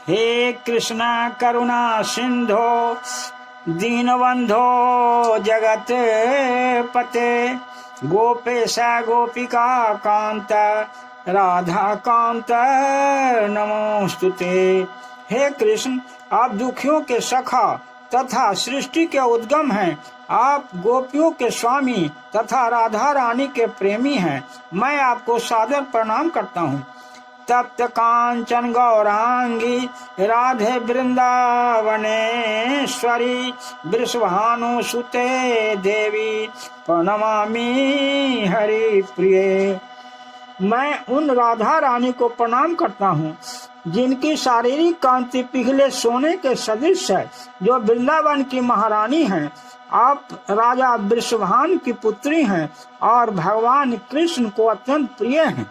हे कृष्ण करुणा सिंधो दीनबंधो जगत पते गोपेश गोपिका कांत राधा कांत नमोस्तुते। हे कृष्ण, आप दुखियों के सखा तथा सृष्टि के उद्गम हैं। आप गोपियों के स्वामी तथा राधा रानी के प्रेमी हैं। मैं आपको सादर प्रणाम करता हूँ। तप्त कांचन गौरांगी राधे वृंदावनेश्वरी वृषभानु सुते देवी प्रणमामि हरि प्रिय। मैं उन राधा रानी को प्रणाम करता हूँ जिनकी शारीरिक कांति पिघले सोने के सदृश है, जो वृंदावन की महारानी हैं। आप राजा वृषभान की पुत्री हैं और भगवान कृष्ण को अत्यंत प्रिय हैं।